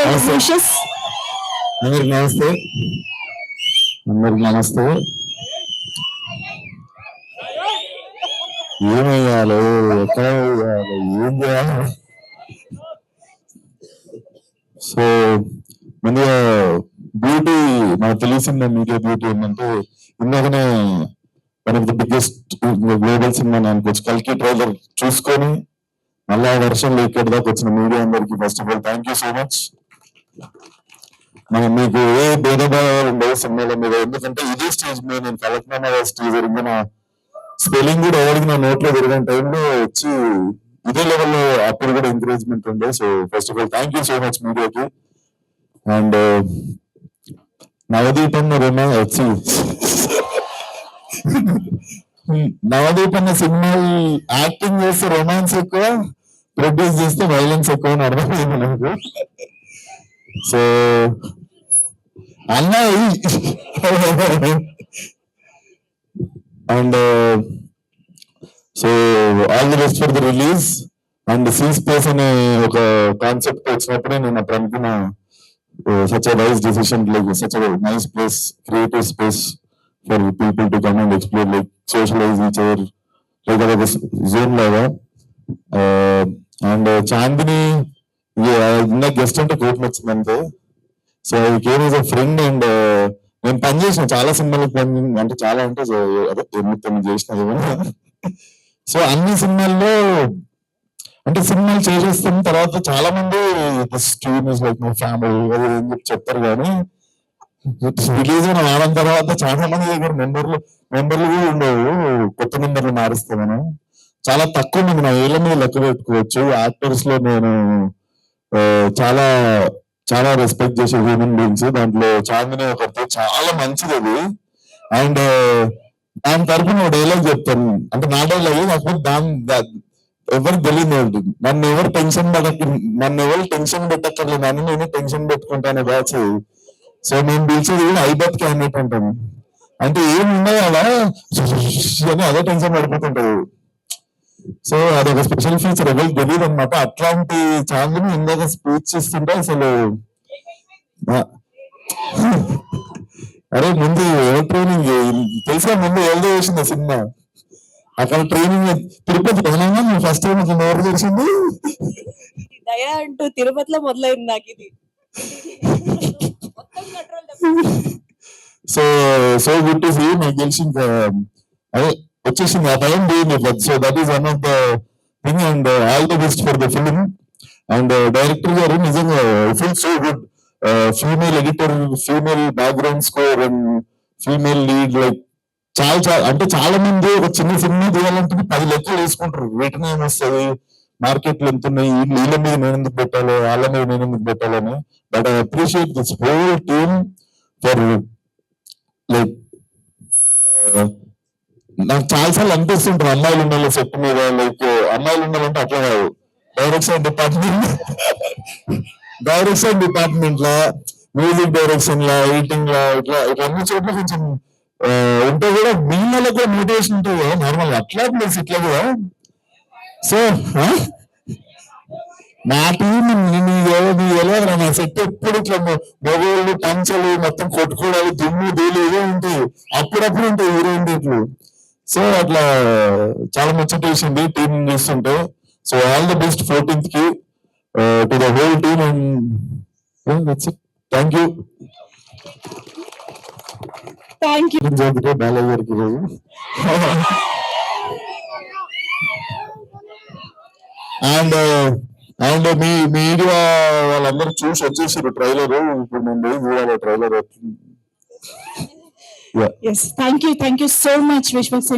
best wishes. అందరికి నమస్తే. అందరికి నమస్తే. ఏం వేయాలి, ఎక్కడ వేయాలి, ఏం చేయాలి? సో ముందుగా బ్యూటీ నాకు తెలిసిన మీడియా బ్యూటీ ఏంటంటే, ఇందాకనే one of the biggest global cinema అనుకోవచ్చు కల్కి ట్రైలర్ చూసుకొని మళ్ళా వర్షంలో ఇక్కడ దాకా వచ్చిన మీడియా అందరికి first of all thank you so much. మీకు ఏ భేదభావాలు ఉండవు సినిమాల మీద, ఎందుకంటే ఇదే స్టేజ్ మీద నేను కలెక్ట్నామా స్టేజ్ జరిగిన స్పెల్లింగ్ కూడా ఎవరికి నా నోట్లో జరిగిన టైంలో వచ్చి ఇదే లెవెల్లో అప్పుడు కూడా ఎంకరేజ్మెంట్ ఉండే. So first of all thank you so much మీడియాకి. అండ్ నవదీప్ అన్న వచ్చి నవదీప్ అన్న సినిమాలు యాక్టింగ్ చేస్తే రొమాన్స్ ఎక్కువ, ప్రొడ్యూస్ చేస్తే వైలెన్స్ ఎక్కువ అని అర్థమైంది నాకు. సో అన్నయ్య and so all the best for the release. And C space అనే ఒక కాన్సెప్ట్ వచ్చినప్పుడే నేను అప్పుడు అనుకున్న such a wise decision, like such a nice place, creative space for people to come and explore, like socialize each other, like అదొక zone లాగా. And Chandini guest అంటే coat నచ్చింది అంతే. So I came as a friend. And నేను పనిచేసిన చాలా సినిమాలకు అంటే చాలా అంటే అదే 8 చేసిన. సో అన్ని సినిమాల్లో అంటే సినిమాలు చేసేస్తున్న తర్వాత చాలా మంది లైక్ మై ఫ్యామిలీ అది ఏం చెప్పి చెప్తారు, కానీ రిలీజ్ అయిన వారం తర్వాత చాలా మంది దగ్గర మెంబర్లు కూడా ఉండవు. కొత్త మెంబర్లు మారిస్తే మనం చాలా తక్కువ మంది నా ఏళ్ళ మీద లెక్క పెట్టుకోవచ్చు. యాక్టర్స్ లో నేను చాలా చాలా రెస్పెక్ట్ చేసే హ్యూమన్ బీయింగ్స్, దాంట్లో చాందిని ఒకరితో చాలా మంచిది అది. అండ్ దాని తరపున ఒక డైలాగ్ చెప్తాను, అంటే నా డైలాగ్ కాకపోతే ఎవరు తెలియదు, నన్ను ఎవరు టెన్షన్ పెట్టక్కర్లేదు, నన్ను నేను టెన్షన్ పెట్టుకుంటాను బ్యాచ్. సో నేను పిలిచేది కూడా ఐబత్ క్యాండిడేట్ అంటాను, అంటే ఏమి ఉండదు అలా అని అదే టెన్షన్ పడిపోతుంటది. సో అదొక స్పెషల్ ఫీచర్ ఎవరికి తెలియదు అనమాట. అట్లాంటి చాందిని ఇందాక స్పీచ్ ఇస్తుంటే అసలు అరే ముందు ట్రైనింగ్ తెలుసా, ముందు ఏదో చేసింది సినిమా అక్కడ ట్రైనింగ్ తిరుపతి ఫస్ట్ టైం ఎవరు తెలిసింది దయా అంటూ తిరుపతిలో మొదలైంది నాకు ఇది. So so good to see. నాకు తెలిసి ఇంకా అదే వచ్చేసింది ఆ టైం పోయింది. So that is one of the thing. And all the best for the film. And director గారు నిజంగా feel so good, female editor, female background score and female lead, like చాలా అంటే చాలా మంది ఒక చిన్న సినిమా తీయాలంటే 10 లెక్కలు వేసుకుంటారు, రిటర్న్ ఏమి వస్తుంది, మార్కెట్లు ఎంత ఉన్నాయి, వీళ్ళ మీద నేను ఎందుకు పెట్టాలో, వాళ్ళ మీద నేను ఎందుకు పెట్టాలని. But I appreciate this whole team for like నాకు చాలాసార్లు అనిపిస్తుంటారు అమ్మాయిలు ఉండాలి సెట్ మీద, లైక్ అమ్మాయిలు ఉండాలంటే అట్లా కాదు, డైరెక్షన్ డిపార్ట్మెంట్ లా, మ్యూజిక్ డైరెక్షన్ లా, ఎడిటింగ్ లా, ఇట్లా అన్ని చోట్ల కొంచెం ఉంటే కూడా వీళ్ళలో కూడా మోటివేషన్ ఉంటుంది కదా నార్మల్ అట్లా ప్లేస్ ఇట్లా కూడా. సో నా టీం తెలియదు, నా సెట్ ఎప్పుడు ఇట్లా మొగోళ్ళు పంచలు మొత్తం కొట్టుకోవడాలు దుమ్ము ధూళి ఏదో ఉంటాయి, అప్పుడప్పుడు ఉంటాయి హీరోయిన్ డేట్లు. సో అట్లా చాలా ముచ్చటేసింది టీం చూస్తుంటే. So all the best 14th కి to the whole team. And thank you. Balayya గారికి రోజు అండ్ అండ్ మీ మీడియా వాళ్ళందరూ చూసి వచ్చేసారు ట్రైలర్. ఇప్పుడు నేను చూడాలి trailer. Yes, thank you so much, Vishwak Singh.